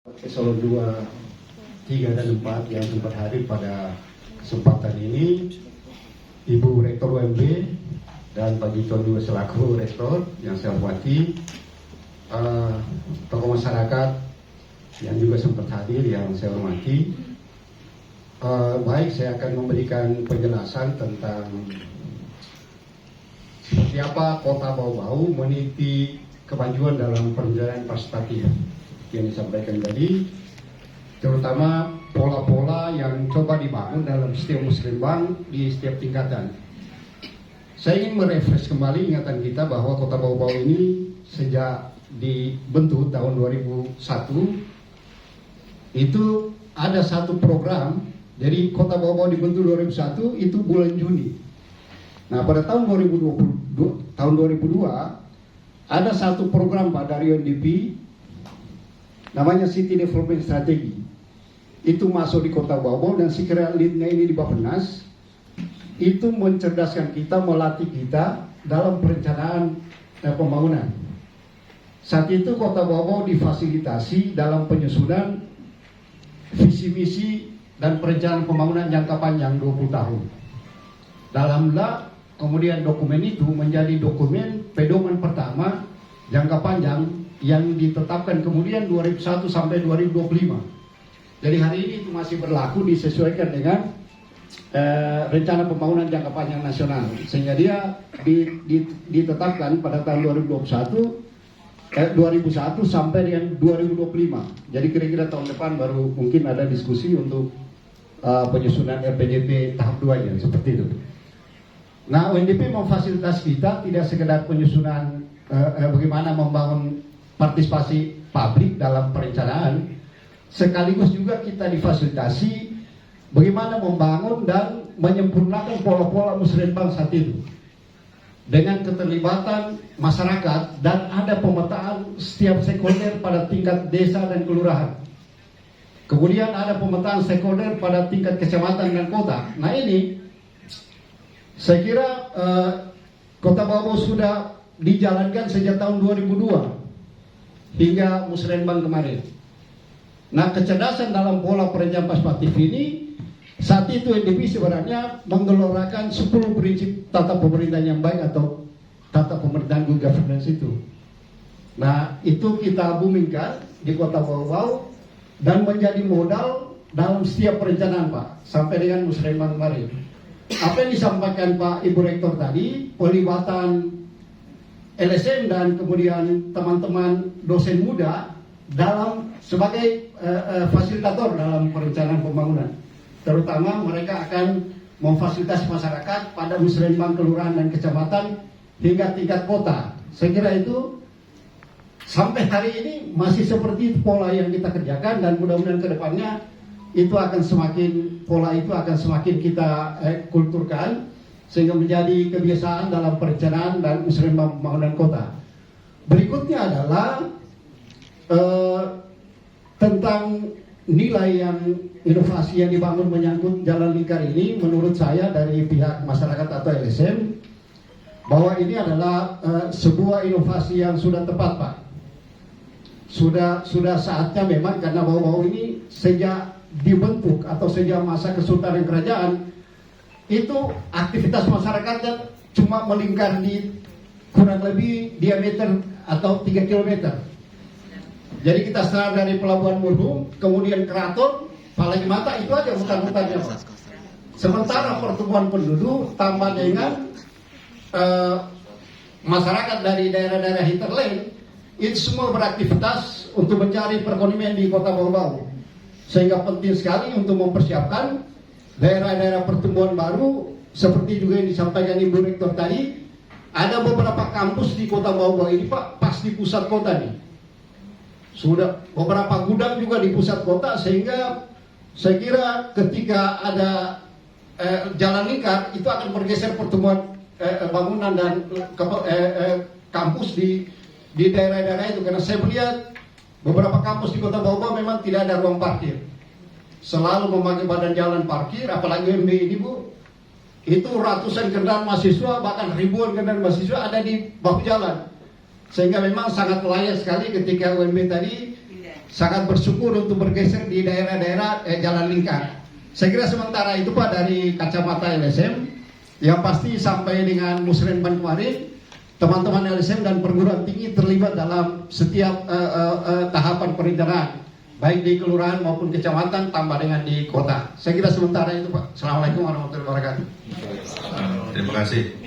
Eselon 2, 3, dan 4 yang sempat hadir pada kesempatan ini, Ibu Rektor UMB dan Pak Gito juga selaku Rektor yang saya hormati, tokoh masyarakat yang juga sempat hadir yang saya hormati. Baik, saya akan memberikan penjelasan tentang seperti apa Kota Bau-Bau meniti kemajuan dalam perencanaan partisipatif yang disampaikan tadi, terutama pola-pola yang coba dibangun dalam setiap muslimbang di setiap tingkatan. Saya ingin merefresh kembali ingatan kita bahwa Kota Bau-Bau ini sejak dibentuk tahun 2001 itu ada satu program. Jadi Kota Bau-Bau dibentuk 2001 itu bulan Juni. Nah, pada tahun 2002 ada satu program Pak dari UNDP namanya City Development Strategy. Itu masuk di Kota Bau-Bau dan sekira leadnya ini di Bappenas. Itu mencerdaskan kita, melatih kita dalam perencanaan pembangunan. Saat itu Kota Bau-Bau difasilitasi dalam penyusunan visi misi dan perencanaan pembangunan jangka panjang 20 tahun. Alhamdulillah, kemudian dokumen itu menjadi dokumen pedoman pertama jangka panjang yang ditetapkan kemudian 2001 sampai 2025. Jadi hari ini itu masih berlaku, disesuaikan dengan rencana pembangunan jangka panjang nasional, sehingga dia ditetapkan pada tahun 2001 sampai dengan 2025. Jadi kira-kira tahun depan baru mungkin ada diskusi untuk penyusunan RPJP tahap 2 ya, seperti itu. Nah, UNDP memfasilitasi kita tidak sekedar penyusunan bagaimana membangun partisipasi publik dalam perencanaan, sekaligus juga kita difasilitasi bagaimana membangun dan menyempurnakan pola-pola muslimbang saat itu dengan keterlibatan masyarakat dan ada pemetaan setiap stakeholder pada tingkat desa dan kelurahan. Kemudian ada pemetaan stakeholder pada tingkat kecamatan dan kota. Nah, ini saya kira Kota Bau-Bau sudah dijalankan sejak tahun 2002 hingga Musrembang kemarin. Nah, kecerdasan dalam pola perencanaan partisipatif ini saat itu UNDP sebenarnya menggelorakan 10 prinsip tata pemerintahan yang baik atau tata pemerintahan good governance itu. Nah, itu kita boomingkan di Kota Bau-Bau dan menjadi modal dalam setiap perencanaan, Pak, sampai dengan Musrembang kemarin. Apa yang disampaikan Pak Ibu Rektor tadi, pelibatan LSM dan kemudian teman-teman dosen muda dalam sebagai fasilitator dalam perencanaan pembangunan. Terutama mereka akan memfasilitasi masyarakat pada muslimbang kelurahan dan kecamatan hingga tingkat kota. Saya kira itu sampai hari ini masih seperti pola yang kita kerjakan, dan mudah-mudahan ke depannya itu akan semakin, pola itu akan semakin kita kulturkan sehingga menjadi kebiasaan dalam perencanaan dan muslimbang pembangunan kota. Berikutnya adalah tentang nilai yang inovasi yang dibangun menyangkut jalan lingkar ini. Menurut saya dari pihak masyarakat atau LSM bahwa ini adalah sebuah inovasi yang sudah tepat, Pak. Sudah saatnya memang, karena Bau-Bau ini sejak dibentuk atau sejak masa kesultanan kerajaan itu aktivitas masyarakatnya cuma melingkar di kurang lebih diameter atau 3 km. Jadi kita start dari Pelabuhan Murhum, kemudian Keraton, Palagi Mata, itu aja hutan-hutannya. Sementara pertumbuhan penduduk tambah dengan masyarakat dari daerah-daerah hinterland itu semua beraktivitas untuk mencari perekonomian di Kota Bau-Bau. Sehingga penting sekali untuk mempersiapkan daerah-daerah pertumbuhan baru, seperti juga yang disampaikan Ibu Rektor tadi. Ada beberapa kampus di Kota Bau-Bau ini, Pak, pas di pusat kota nih. Sudah beberapa gudang juga di pusat kota, sehingga saya kira ketika ada jalan lingkar itu akan bergeser pertumbuhan bangunan dan kampus di daerah-daerah itu. Karena saya melihat beberapa kampus di Kota Bau-Bau memang tidak ada ruang parkir, selalu memakai badan jalan parkir. Apalagi UMB ini, Bu, itu ratusan kendaraan mahasiswa, bahkan ribuan kendaraan mahasiswa ada di bahu jalan. Sehingga memang sangat layak sekali ketika UMB tadi sangat bersyukur untuk bergeser di daerah-daerah jalan lingkar. Saya kira sementara itu Pak dari kacamata LSM, yang pasti sampai dengan Musrenban kemarin, teman-teman LSM dan perguruan tinggi terlibat dalam setiap tahapan perencanaan, baik di kelurahan maupun kecamatan, tambah dengan di kota. Saya kira sementara itu Pak. Assalamualaikum warahmatullahi wabarakatuh. Terima kasih.